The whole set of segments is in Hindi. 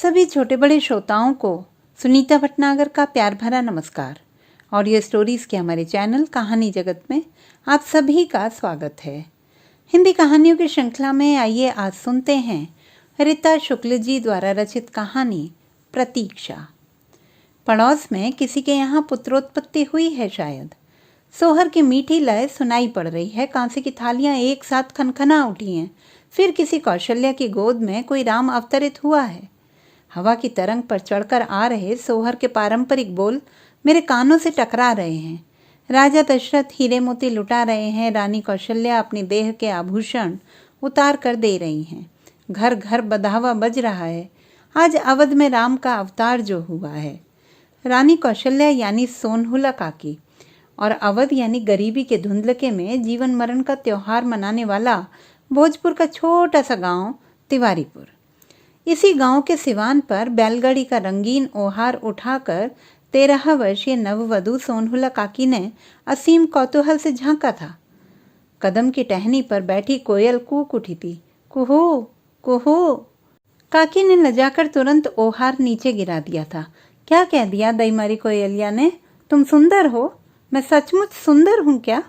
सभी छोटे बड़े श्रोताओं को सुनीता भटनागर का प्यार भरा नमस्कार। ऑडियो स्टोरीज के हमारे चैनल कहानी जगत में आप सभी का स्वागत है। हिंदी कहानियों की श्रृंखला में आइए आज सुनते हैं रीता शुक्ल जी द्वारा रचित कहानी प्रतीक्षा। पड़ोस में किसी के यहाँ पुत्रोत्पत्ति हुई है शायद। सोहर की मीठी लय सुनाई पड़ रही है। कांसे की थालियां एक साथ खनखना उठी हैं। फिर किसी कौशल्या की गोद में कोई राम अवतरित हुआ है। हवा की तरंग पर चढ़कर आ रहे सोहर के पारंपरिक बोल मेरे कानों से टकरा रहे हैं। राजा दशरथ हीरे मोती लुटा रहे हैं। रानी कौशल्या अपनी देह के आभूषण उतार कर दे रही हैं। घर घर बधावा बज रहा है। आज अवध में राम का अवतार जो हुआ है। रानी कौशल्या यानी सोनहुला काकी और अवध यानी गरीबी के धुंधलके में जीवन मरण का त्योहार मनाने वाला भोजपुर का छोटा सा गांव तिवारीपुर। इसी गांव के सिवान पर बैलगाड़ी का रंगीन ओहार उठाकर 13 वर्षीय नववधू सोनहुला काकी ने असीम कौतूहल से झांका था। कदम की टहनी पर बैठी कोयल कूक उठी थी। कुहू कुहू। काकी ने लजाकर तुरंत ओहार नीचे गिरा दिया था। क्या कह दिया दैमारी कोयलिया ने? तुम सुंदर हो? मैं सचमुच सुंदर हूँ क्या?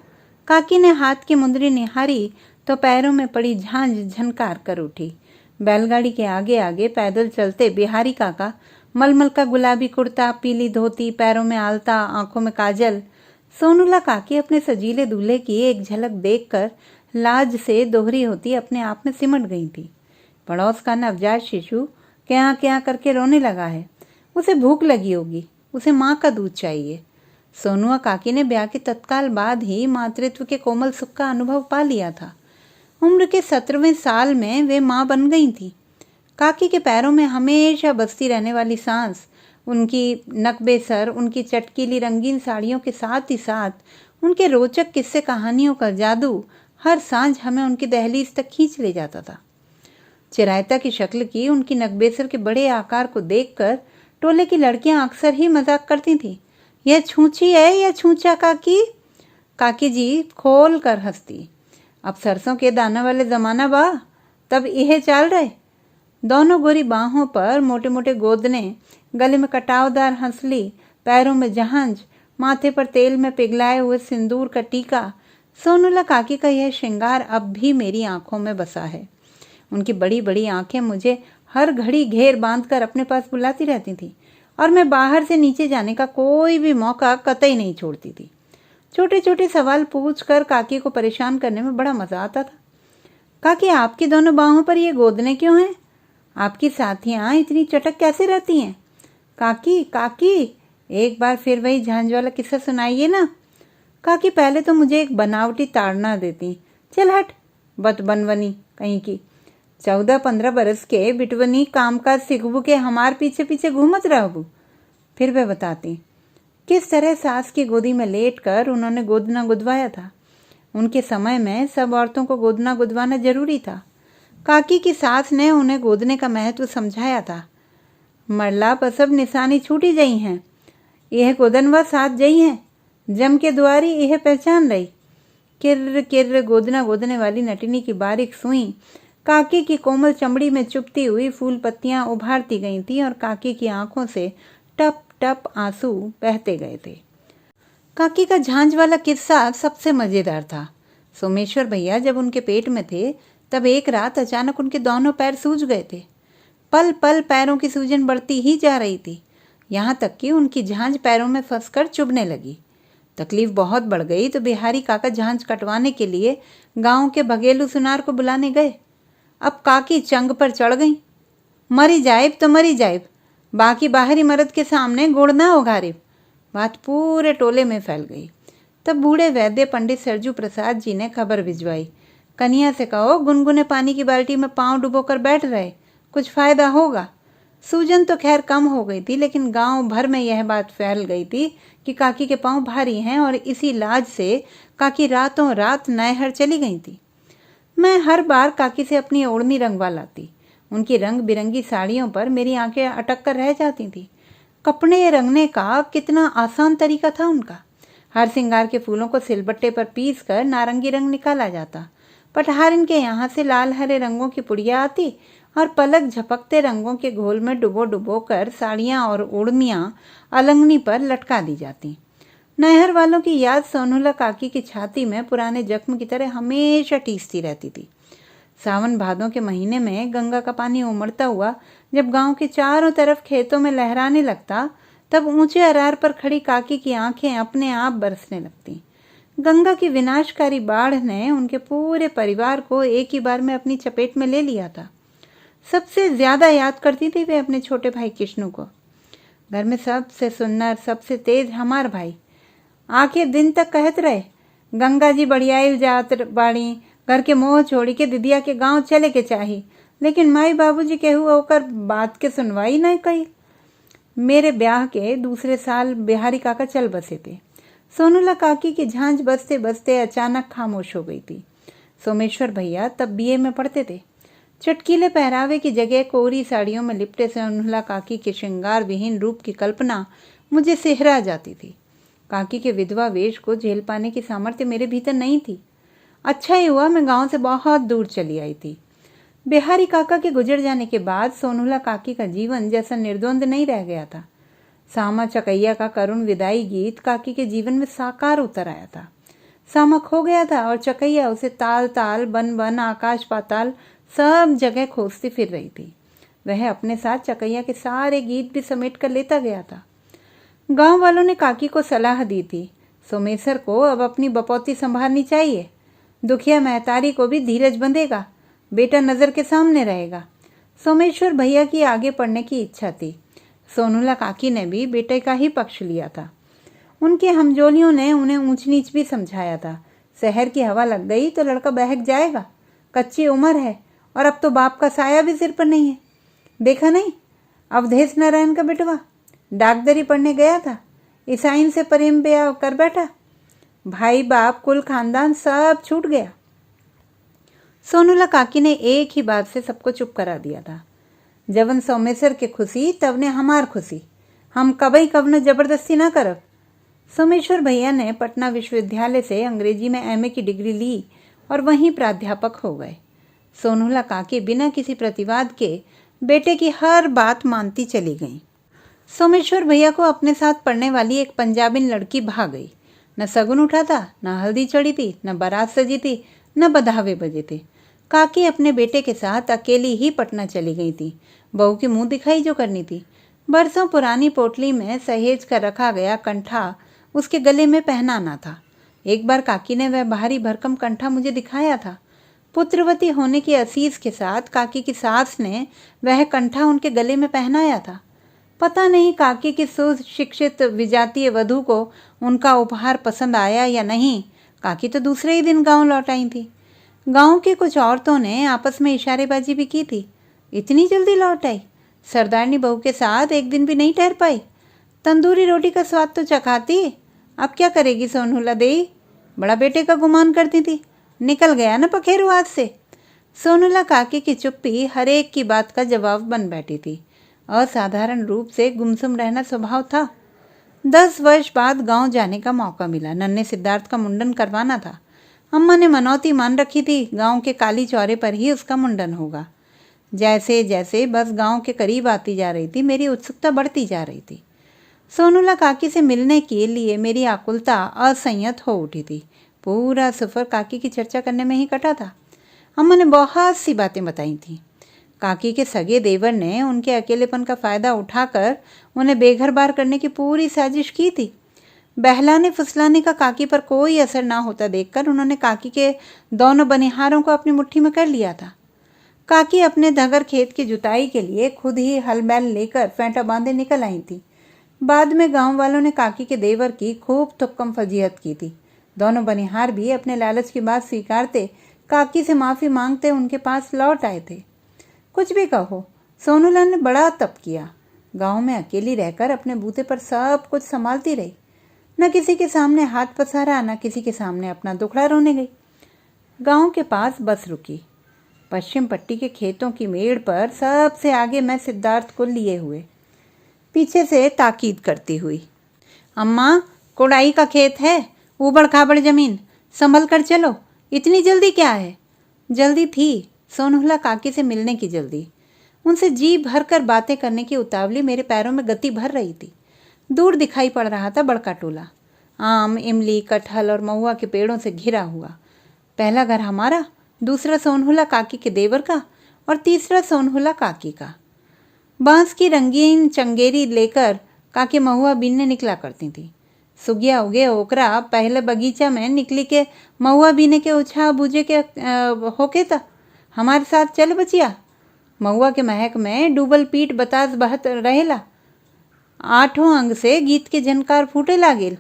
काकी ने हाथ की मुंदरी निहारी तो पैरों में पड़ी झांझ झनकार कर उठी। बैलगाड़ी के आगे आगे पैदल चलते बिहारी काका मलमल का गुलाबी कुर्ता, पीली धोती, पैरों में आलता, आंखों में काजल। सोनहुला काकी अपने सजीले दूल्हे की एक झलक देखकर लाज से दोहरी होती अपने आप में सिमट गई थी। पड़ोस का नवजात शिशु क्या क्या करके रोने लगा है। उसे भूख लगी होगी। उसे माँ का दूध चाहिए। सोनुआ काकी ने ब्याह के तत्काल बाद ही मातृत्व के कोमल सुख का अनुभव पा लिया था। उम्र के 17वें साल में वे माँ बन गई थी। काकी के पैरों में हमेशा बसती रहने वाली सांस, उनकी नकबे सर, उनकी चटकीली रंगीन साड़ियों के साथ ही साथ उनके रोचक किस्से कहानियों का जादू हर सांझ हमें उनकी दहलीज तक खींच ले जाता था। चिरायता की शक्ल की उनकी नकबेसर के बड़े आकार को देखकर टोले की लड़कियां अक्सर ही मजाक करती थीं। यह छूछी है या छूछा काकी? काकी जी खोल कर हंसती। अब सरसों के दाना वाले जमाना बा, तब यह चाल रहे। दोनों गोरी बाहों पर मोटे मोटे गोदने, गले में कटावदार हंसली, पैरों में जहांज, माथे पर तेल में पिघलाए हुए सिंदूर का टीका। सोनहुला काकी का यह श्रृंगार अब भी मेरी आंखों में बसा है। उनकी बड़ी बड़ी आंखें मुझे हर घड़ी घेर बांधकर अपने पास बुलाती रहती थी और मैं बाहर से नीचे जाने का कोई भी मौका कतई नहीं छोड़ती थी। छोटे छोटे सवाल पूछकर काकी को परेशान करने में बड़ा मजा आता था। काकी, आपकी दोनों बाहों पर ये गोदने क्यों हैं? आपकी साथियां इतनी चटक कैसे रहती हैं? काकी काकी, एक बार फिर वही झांझ वाला किस्सा सुनाइए ना। काकी, पहले तो मुझे एक बनावटी ताड़ना देती। चल हट, बत बनवनी कहीं की। 14-15 बरस के बिटवनी कामकाज सिखबू के हमार पीछे पीछे घूमत रहबू। फिर वे बताती किस तरह सास की गोदी में लेटकर उन्होंने गोदना गुदवाया था। उनके समय में सब औरतों को गोदना गुदवाना जरूरी था। काकी की सास ने उन्हें गोदने का महत्व समझाया था। मरला पर सब निशानी छूटी गई हैं। यह गोदनवा साथ जई हैं। जम के दुआरी यह पहचान रही। किर्र किर्र गोदना गोदने वाली नटिनी की बारीक सुई काकी की कोमल चमड़ी में चुपती हुई फूल पत्तियां उभारती गई थी और काकी की आंखों से टप टप आंसू बहते गए थे। काकी का झांझ वाला किस्सा सबसे मजेदार था। सोमेश्वर भैया जब उनके पेट में थे तब एक रात अचानक उनके दोनों पैर सूज गए थे। पल पल पैरों की सूजन बढ़ती ही जा रही थी, यहाँ तक कि उनकी झांझ पैरों में फंसकर चुभने लगी। तकलीफ बहुत बढ़ गई तो बिहारी काका झांझ कटवाने के लिए गांव के भगेलू सुनार को बुलाने गए। अब काकी चंग पर चढ़ गई। मरी जाइब तो मरी जाइब, बाकी बाहरी मर्द के सामने गुड़ ना उघारिब। बात पूरे टोले में फैल गई। तब बूढ़े वैद्य पंडित सरजू प्रसाद जी ने खबर भिजवाई। कन्या से कहो गुनगुने पानी की बाल्टी में पांव डुबोकर बैठ रहे, कुछ फायदा होगा। सूजन तो खैर कम हो गई थी, लेकिन गांव भर में यह बात फैल गई थी कि काकी के पांव भारी हैं और इसी लाज से काकी रातों रात नैहर चली गई थी। मैं हर बार काकी से अपनी ओढ़नी रंगवा लाती। उनकी रंग बिरंगी साड़ियों पर मेरी आंखें अटक कर रह जाती थी। कपड़े रंगने का कितना आसान तरीका था उनका। हर सिंगार के फूलों को सिलबट्टे पर पीस कर नारंगी रंग निकाला जाता। पटहारिन के यहाँ से लाल हरे रंगों की पुड़िया आती और पलक झपकते रंगों के घोल में डुबो डुबो कर साड़ियाँ और ओढ़नियाँ अलंगनी पर लटका दी जाती। नहर वालों की याद सोनूला काकी की छाती में पुराने जख्म की तरह हमेशा टीसती रहती थी। सावन भादों के महीने में गंगा का पानी उमड़ता हुआ जब गांव के चारों तरफ खेतों में लहराने लगता, तब ऊंचे अरार पर खड़ी काकी की आंखें अपने आप बरसने लगती। गंगा की विनाशकारी बाढ़ ने उनके पूरे परिवार को एक ही बार में अपनी चपेट में ले लिया था। सबसे ज्यादा याद करती थी वे अपने छोटे भाई किश्नू को। घर में सबसे सुन्नर, सबसे तेज हमार भाई आके दिन तक कहत रहे, गंगा जी बढ़ियाइल जात बाड़ी, घर के मोह छोड़ी के दिदिया के गांव चले के चाही, लेकिन माई बाबूजी केहू ओकर बात के सुनवाई नहीं कही। मेरे ब्याह के दूसरे साल बिहारी काका चल बसे थे। सोनूला काकी की झांझ बजते बजते अचानक खामोश हो गई थी। सोमेश्वर भैया तब बीए में पढ़ते थे। चटकीले पहरावे की जगह कोरी साड़ियों में लिपटे सोनूला काकी के श्रृंगार विहीन रूप की कल्पना मुझे सिहरा जाती थी। काकी के विधवा वेश को झेल पाने की सामर्थ्य मेरे भीतर नहीं थी। अच्छा ही हुआ मैं गांव से बहुत दूर चली आई थी। बिहारी काका के गुजर जाने के बाद सोनूला काकी का जीवन जैसा निर्द्वंद नहीं रह गया था। सामा चकैया का करुण विदाई गीत काकी के जीवन में साकार उतर आया था। सामा खो गया था और चकैया उसे ताल ताल, बन बन, आकाश पाताल सब जगह खोजती फिर रही थी। वह अपने साथ चकैया के सारे गीत भी समेट कर लेता गया था। गांव वालों ने काकी को सलाह दी थी, सोमेश्वर को अब अपनी बपौती संभालनी चाहिए। दुखिया महतारी को भी धीरज बंधेगा, बेटा नजर के सामने रहेगा। सोमेश्वर भैया की आगे पढ़ने की इच्छा थी। सोनूला काकी ने भी बेटे का ही पक्ष लिया था। उनके हमजोलियों ने उन्हें ऊंच नीच भी समझाया था। शहर की हवा लग गई तो लड़का बहक जाएगा, कच्ची उम्र है और अब तो बाप का साया भी सिर पर नहीं है। देखा नहीं, अवधेश नारायण का बेटवा डाकदरी पढ़ने गया था, ईसाइन से प्रेम ब्याह कर बैठा, भाई बाप कुल खानदान सब छूट गया। सोनूला काकी ने एक ही बात से सबको चुप करा दिया था, जवन सोमेश्वर के खुशी तब ने हमार खुशी, हम कबई कब न जबरदस्ती ना करब। सोमेश्वर भैया ने पटना विश्वविद्यालय से अंग्रेजी में एमए की डिग्री ली और वहीं प्राध्यापक हो गए। सोनूला काकी बिना किसी प्रतिवाद के बेटे की हर बात मानती चली गईं। सोमेश्वर भैया को अपने साथ पढ़ने वाली एक पंजाबिन लड़की भा गई। न सगुन उठा था, न हल्दी चढ़ी थी, न बारात सजी थी, न बधावे बजे थे। काकी अपने बेटे के साथ अकेली ही पटना चली गई थी, बहू की मुंह दिखाई जो करनी थी। बरसों पुरानी पोटली में सहेज कर रखा गया कंठा उसके गले में पहनाना था। एक बार काकी ने वह भारी भरकम कंठा मुझे दिखाया था। पुत्रवती होने की असीस के साथ काकी की सास ने वह कंठा उनके गले में पहनाया था। पता नहीं काकी की सुशिक्षित विजातीय वधू को उनका उपहार पसंद आया या नहीं। काकी तो दूसरे ही दिन गांव लौट आई थी। गांव की कुछ औरतों ने आपस में इशारेबाजी भी की थी। इतनी जल्दी लौट आई, सरदारनी बहू के साथ एक दिन भी नहीं ठहर पाई। तंदूरी रोटी का स्वाद तो चखाती, अब क्या करेगी सोनूला देई, बड़ा बेटे का गुमान करती थी, निकल गया ना पखेरु हाथ से। सोनूला काकी की चुप्पी हर एक की बात का जवाब बन बैठी थी। असाधारण रूप से गुमसुम रहना स्वभाव था। 10 वर्ष बाद गांव जाने का मौका मिला। नन्हे सिद्धार्थ का मुंडन करवाना था। अम्मा ने मनौती मान रखी थी, गांव के काली चौरे पर ही उसका मुंडन होगा। जैसे जैसे बस गांव के करीब आती जा रही थी, मेरी उत्सुकता बढ़ती जा रही थी। सोनूला काकी से मिलने के लिए मेरी आकुलता असंयत हो उठी थी। पूरा सफ़र काकी की चर्चा करने में ही कटा था। अम्मा ने बहुत सी बातें बताई थीं। काकी के सगे देवर ने उनके अकेलेपन का फ़ायदा उठाकर उन्हें बेघर बार करने की पूरी साजिश की थी। बहलाने फुसलाने का काकी पर कोई असर ना होता देखकर उन्होंने काकी के दोनों बनिहारों को अपनी मुट्ठी में कर लिया था। काकी अपने धगर खेत की जुताई के लिए खुद ही हल बैल लेकर फेंटा बांधे निकल आई थी। बाद में गांव वालों ने काकी के देवर की खूब थुक्कम फजीहत की थी। दोनों बनिहार भी अपने लालच की बात स्वीकारते काकी से माफ़ी मांगते उनके पास लौट आए थे। कुछ भी कहो, सोनूला ने बड़ा तप किया। गांव में अकेली रहकर अपने बूते पर सब कुछ संभालती रही। न किसी के सामने हाथ पसारा, न किसी के सामने अपना दुखड़ा रोने गई। गांव के पास बस रुकी। पश्चिम पट्टी के खेतों की मेड़ पर सबसे आगे मैं सिद्धार्थ को लिए हुए, पीछे से ताकीद करती हुई, अम्मा कोड़ाई का खेत है, ऊबड़ खाबड़ जमीन, संभल कर चलो, इतनी जल्दी क्या है? जल्दी थी, सोनूला काकी से मिलने की जल्दी। उनसे जी भर कर बातें करने की उतावली मेरे पैरों में गति भर रही थी। दूर दिखाई पड़ रहा था बड़का टोला, आम, इमली, कटहल और महुआ के पेड़ों से घिरा हुआ। पहला घर हमारा, दूसरा सोनहुला काकी के देवर का और तीसरा सोनहुला काकी का। बांस की रंगीन चंगेरी लेकर काकी महुआ बीनने निकला करती थी। सुगिया उगे ओकरा पहले बगीचा में निकली के महुआ बीने के उछा बूझे के होके था हमारे साथ चल बचिया। महुआ के महक में डूबल पीठ बतास बहत रहेला, आठों अंग से गीत के झनकार फूटे लागेल।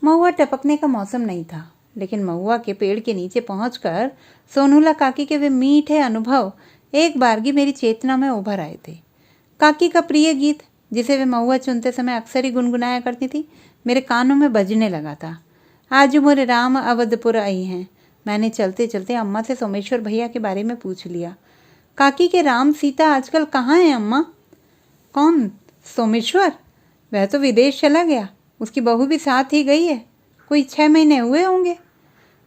महुआ टपकने का मौसम नहीं था, लेकिन महुआ के पेड़ के नीचे पहुंचकर सोनहुला काकी के वे मीठे अनुभव एक बारगी मेरी चेतना में उभर आए थे। काकी का प्रिय गीत, जिसे वे महुआ चुनते समय अक्सर ही गुनगुनाया करती थी, मेरे कानों में बजने लगा था। आज मोरे राम अवधपुर आई हैं। मैंने चलते चलते अम्मा से सोमेश्वर भैया के बारे में पूछ लिया। काकी के राम सीता आजकल कहाँ हैं अम्मा? कौन? सोमेश्वर? वह तो विदेश चला गया, उसकी बहू भी साथ ही गई है। कोई 6 महीने हुए होंगे।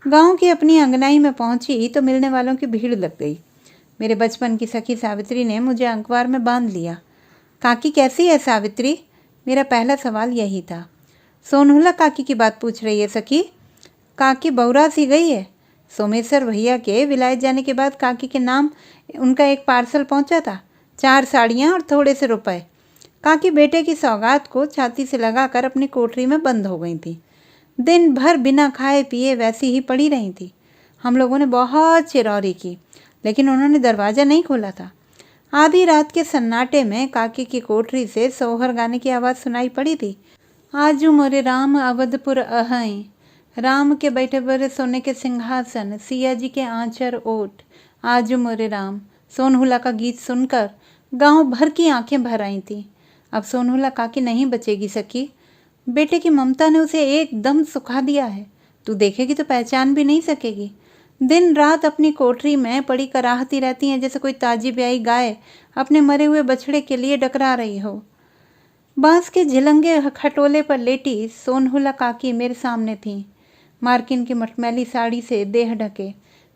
गांव की अपनी अंगनाई में पहुंची तो मिलने वालों की भीड़ लग गई। मेरे बचपन की सखी सावित्री ने मुझे अखबार में बांध लिया। काकी कैसी है सावित्री? मेरा पहला सवाल यही था। सोनहुला काकी की बात पूछ रही है सखी? काकी बौरा सी गई है। सोमेश्वर भैया के विलायत जाने के बाद काकी के नाम उनका एक पार्सल पहुंचा था, 4 साड़ियाँ और थोड़े से रुपए। काकी बेटे की सौगात को छाती से लगाकर अपनी कोठरी में बंद हो गई थी। दिन भर बिना खाए पिए वैसी ही पड़ी रही थी। हम लोगों ने बहुत चिरौरी की, लेकिन उन्होंने दरवाज़ा नहीं खोला था। आधी रात के सन्नाटे में काकी की कोठरी से सोहर गाने की आवाज़ सुनाई पड़ी थी। आजू मोरे राम अवधपुर अहई, राम के बैठे बड़े सोने के सिंहासन, सिया जी के आंचर ओट, आजू मोरे राम। सोनहुला का गीत सुनकर गांव भर की आंखें भर आई थीं। अब सोनहुला काकी नहीं बचेगी सखी। बेटे की ममता ने उसे एकदम सुखा दिया है। तू देखेगी तो पहचान भी नहीं सकेगी। दिन रात अपनी कोठरी में पड़ी कराहती रहती हैं, जैसे कोई ताजी ब्याई गाय अपने मरे हुए बछड़े के लिए डकरा रही हो। बांस के झिलंगे खटोले पर लेटी सोनहुला काकी मेरे सामने थी। मार्किन की मटमैली साड़ी से देह ढके,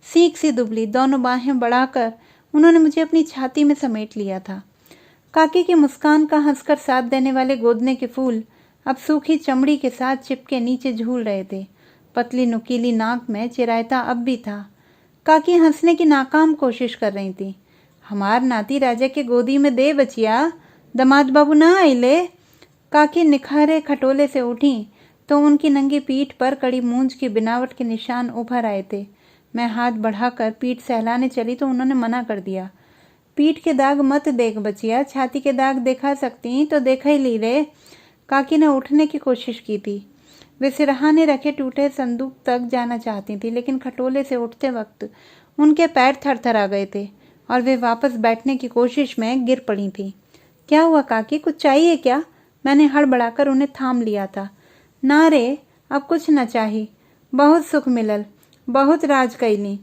सीख सी दुबली, दोनों बाहें बढ़ाकर उन्होंने मुझे अपनी छाती में समेट लिया था। काकी की मुस्कान का हंसकर साथ देने वाले गोदने के फूल अब सूखी चमड़ी के साथ चिपके नीचे झूल रहे थे। पतली नुकीली नाक में चिरायता अब भी था। काकी हंसने की नाकाम कोशिश कर रही थी। हमार नाती राजा के गोदी में दे बचिया, दमाद बाबू ना आइले। काकी निखारे खटोले से उठी तो उनकी नंगी पीठ पर कड़ी मूंछ की बनावट के निशान उभर आए थे। मैं हाथ बढ़ाकर पीठ सहलाने चली तो उन्होंने मना कर दिया। पीठ के दाग मत देख बचिया, छाती के दाग दिखा सकती तो देखा ही ली रे। काकी ने उठने की कोशिश की थी। वे सिरहाने रखे टूटे संदूक तक जाना चाहती थी, लेकिन खटोले से उठते वक्त उनके पैर थरथरा गए थे और वे वापस बैठने की कोशिश में गिर पड़ी थी। क्या हुआ काकी, कुछ चाहिए क्या? मैंने हड़बड़ाकर उन्हें थाम लिया था। ना रे, अब कुछ न चाहिए, बहुत सुख मिलल, बहुत राज कैली।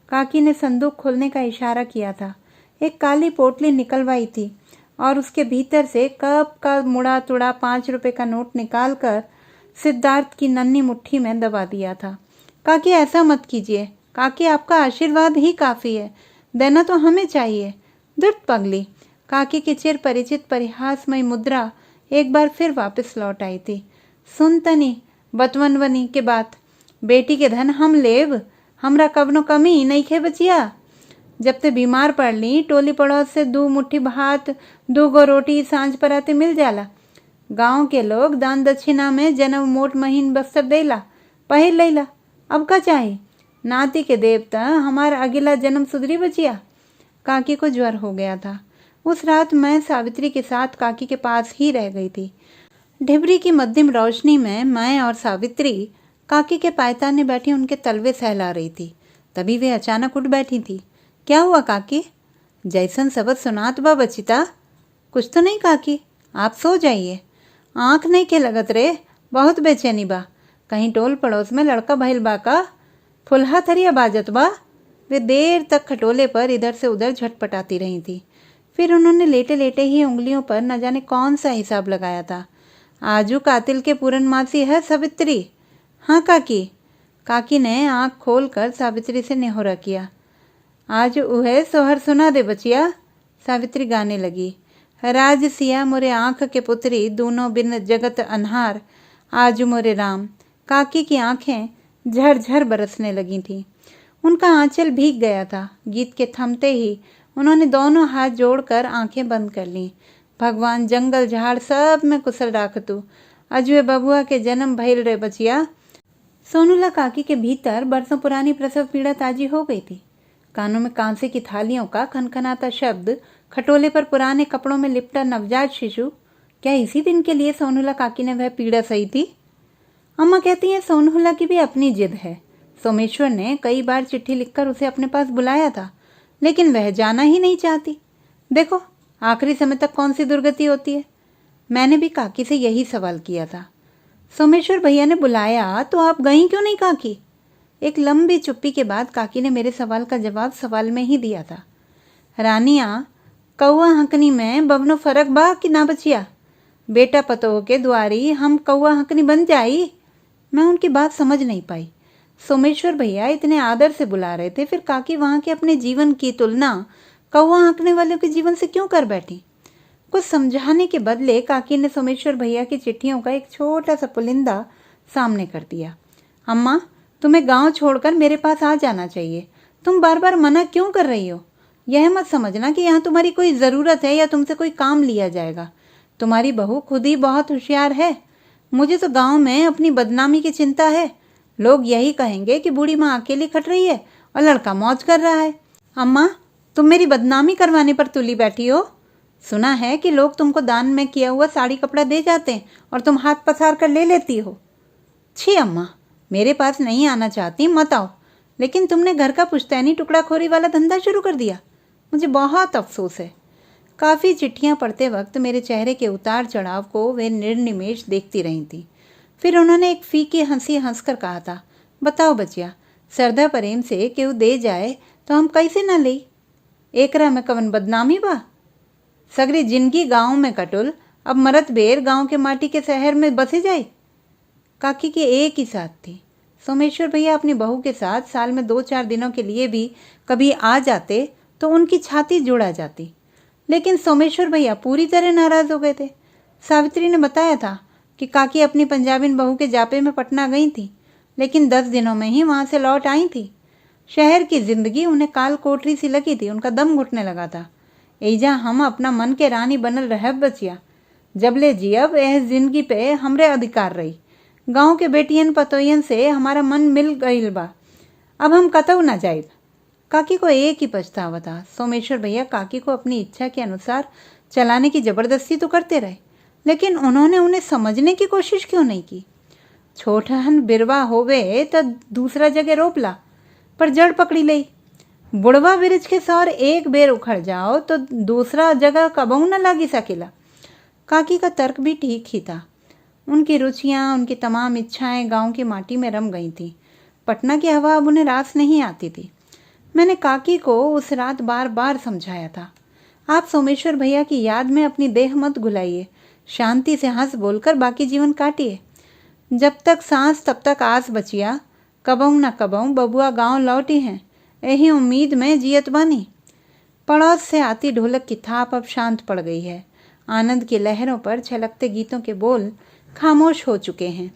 काकी ने संदूक खोलने का इशारा किया था। एक काली पोटली निकलवाई थी और उसके भीतर से कप का मुड़ा तुड़ा 5 रुपए का नोट निकालकर सिद्धार्थ की नन्ही मुट्ठी में दबा दिया था। काकी ऐसा मत कीजिए, काकी आपका आशीर्वाद ही काफ़ी है, देना तो हमें चाहिए। दुट पगली। काकी की चिर परिचित परिहासमय मुद्रा एक बार फिर वापस लौट आई थी। सुन तनी बतवनवनी के बात, बेटी के धन हम लेव, हमरा कवनो कमी नहीं खे बचिया। जब ते बीमार पड़ली, टोली पड़ोस से 2 मुट्ठी भात 2 गो रोटी सांझ पर आते मिल जाला। गांव के लोग दान दक्षिणा में जनेऊ मोट महीन बस्तर देला, पहिर लैला। अब का चाही? नाती के देवता हमारा अगला जन्म सुधरी बचिया। काकी को ज्वर हो गया था। उस रात मैं सावित्री के साथ काकी के पास ही रह गई थी। ढिबरी की मध्यम रोशनी में मैं और सावित्री काकी के पायताने बैठी उनके तलवे सहला रही थी। तभी वे अचानक उठ बैठी थी। क्या हुआ काकी? जैसन सबद सुनात बा बचिता। कुछ तो नहीं काकी, आप सो जाइए। आँख नहीं के लगत रे, बहुत बेचैनी बा। कहीं टोल पड़ोस में लड़का भइल बा का? फुलहा थरिया बाजत बा। वे देर तक खटोले पर इधर से उधर झटपटाती रही थी। फिर उन्होंने लेटे लेटे ही उंगलियों पर न जाने कौन सा हिसाब लगाया था। आजू कातिल के पूरनमासी है सावित्री? हाँ काकी। काकी ने आँख खोलकर सावित्री से नेहोरा किया। आज उहे सोहर सुना दे बचिया। सावित्री गाने लगी। राज सिया मोरे आँख के पुत्री, दोनों बिन जगत अनहार, आज मोरे राम। काकी की आंखें झरझर बरसने लगी थीं। उनका आंचल भीग गया था। गीत के थमते ही उन्होंने दोनों हाथ जोड़कर आंखें बंद कर लीं। भगवान जंगल झाड़ सब में कुशल राखतू, अजुए बबुआ के जन्म भइल रे बचिया। सोनूला काकी के भीतर बरसों पुरानी प्रसव पीड़ा ताजी हो गई थी। कानों में कांसे की थालियों का खनखनाता शब्द, खटोले पर पुराने कपड़ों में लिपटा नवजात शिशु। क्या इसी दिन के लिए सोनूला काकी ने वह पीड़ा सही थी? अम्मा कहती हैं सोनूला की भी अपनी जिद है। सोमेश्वर ने कई बार चिट्ठी लिखकर उसे अपने पास बुलाया था, लेकिन वह जाना ही नहीं चाहती। देखो आखिरी समय तक कौन सी दुर्गति होती है। मैंने भी काकी से यही सवाल किया था। सोमेश्वर भैया ने बुलाया तो आप गई क्यों नहीं काकी? एक लंबी चुप्पी के बाद काकी ने मेरे सवाल का जवाब सवाल में ही दिया था। रानिया, कौआ हंकनी में बवनो फर्क बा कि ना बचिया? बेटा पतोह के द्वारी हम कौआ हंकनी बन जाई? मैं उनकी बात समझ नहीं पाई। सोमेश्वर भैया इतने आदर से बुला रहे थे, फिर काकी वहां के अपने जीवन की तुलना कौआ हंकने वालों के जीवन से क्यों कर बैठी? कुछ समझाने के बदले काकी ने सोमेश्वर भैया की चिट्ठियों का एक छोटा सा पुलिंदा सामने कर दिया। अम्मा, तुम्हें गांव छोड़कर मेरे पास आ जाना चाहिए। तुम बार बार मना क्यों कर रही हो? यह मत समझना कि यहाँ तुम्हारी कोई ज़रूरत है या तुमसे कोई काम लिया जाएगा। तुम्हारी बहू खुद ही बहुत होशियार है। मुझे तो गांव में अपनी बदनामी की चिंता है। लोग यही कहेंगे कि बूढ़ी माँ अकेली खट रही है और लड़का मौज कर रहा है। अम्मा, तुम मेरी बदनामी करवाने पर तुली बैठी हो। सुना है कि लोग तुमको दान में किया हुआ साड़ी कपड़ा दे जाते हैं और तुम हाथ पसार कर ले लेती हो। छी अम्मा, मेरे पास नहीं आना चाहती मत आओ, लेकिन तुमने घर का पुश्तैनी टुकड़ाखोरी वाला धंधा शुरू कर दिया। मुझे बहुत अफसोस है। काफ़ी चिट्ठियाँ पढ़ते वक्त मेरे चेहरे के उतार चढ़ाव को वे निर्निमेष देखती रही थी। फिर उन्होंने एक फीकी हंसी हंसकर कहा था, बताओ बचिया, सरदा प्रेम से केहू दे जाए तो हम कैसे ना ले? एकरा में कवन बदनामी बा? सगरी जिंदगी गांव में कटुल, अब मरत बेर गांव के माटी के शहर में बसे जाए। काकी की एक ही साथ थी। सोमेश्वर भैया अपनी बहू के साथ साल में 2-4 दिनों के लिए भी कभी आ जाते तो उनकी छाती जुड़ा जाती, लेकिन सोमेश्वर भैया पूरी तरह नाराज हो गए थे। सावित्री ने बताया था कि काकी अपनी पंजाबिन बहू के जापे में पटना गई थी, लेकिन 10 दिनों में ही वहां से लौट आई थी। शहर की जिंदगी उन्हें काल कोठरी सी लगी थी। उनका दम घुटने लगा था। एजा हम अपना मन के रानी बनल रहब बचिया। जबले जियब एह जिंदगी पे हमरे अधिकार रही। गांव के बेटियन पतोयन से हमारा मन मिल गईल बा। अब हम कतऊ ना जाइब। काकी को एक ही पछतावा था। सोमेश्वर भैया काकी को अपनी इच्छा के अनुसार चलाने की जबरदस्ती तो करते रहे, लेकिन उन्होंने उन्हें समझने की कोशिश क्यों नहीं की? छोटहन बिरवा होवे तो दूसरा जगह रोपला, पर जड़ पकड़ी लई। बुढ़वा वृक्ष के सौर एक बेर उखड़ जाओ तो दूसरा जगह कबहू न लागी सकेला। काकी का तर्क भी ठीक ही था। उनकी रुचियां, उनकी तमाम इच्छाएं गांव की माटी में रम गई थीं। पटना की हवा अब उन्हें रास नहीं आती थी। मैंने काकी को उस रात बार बार समझाया था, आप सोमेश्वर भैया की याद में अपनी देह मत घुलाइए। शांति से हंस बोलकर बाकी जीवन काटिए। जब तक सांस तब तक आस बचिया। कबहू न कबहू बबुआ गांव लौटी हैं, यही उम्मीद में जियत बानी। पड़ोस से आती ढोलक की थाप अब शांत पड़ गई है। आनंद की लहरों पर छलकते गीतों के बोल खामोश हो चुके हैं।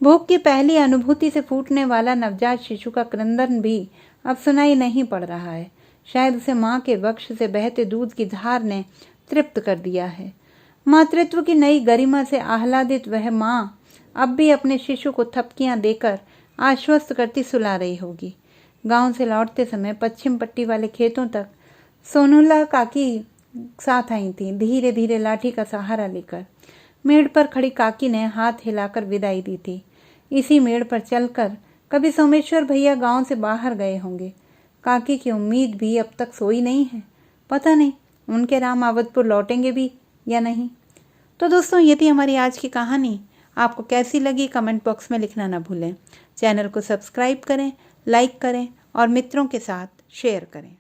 भूख की पहली अनुभूति से फूटने वाला नवजात शिशु का क्रंदन भी अब सुनाई नहीं पड़ रहा है। शायद उसे माँ के वक्ष से बहते दूध की धार ने तृप्त कर दिया है। मातृत्व की नई गरिमा से आह्लादित वह माँ अब भी अपने शिशु को थपकियां देकर आश्वस्त करती सुला रही होगी। गांव से लौटते समय पश्चिम पट्टी वाले खेतों तक सोनूला काकी साथ आई थी, धीरे धीरे लाठी का सहारा लेकर। मेड़ पर खड़ी काकी ने हाथ हिलाकर विदाई दी थी। इसी मेड़ पर चलकर कभी सोमेश्वर भैया गांव से बाहर गए होंगे। काकी की उम्मीद भी अब तक सोई नहीं है। पता नहीं उनके राम आवतपुर लौटेंगे भी या नहीं। तो दोस्तों, ये थी हमारी आज की कहानी। आपको कैसी लगी कमेंट बॉक्स में लिखना ना भूलें। चैनल को सब्सक्राइब करें, लाइक करें और मित्रों के साथ शेयर करें।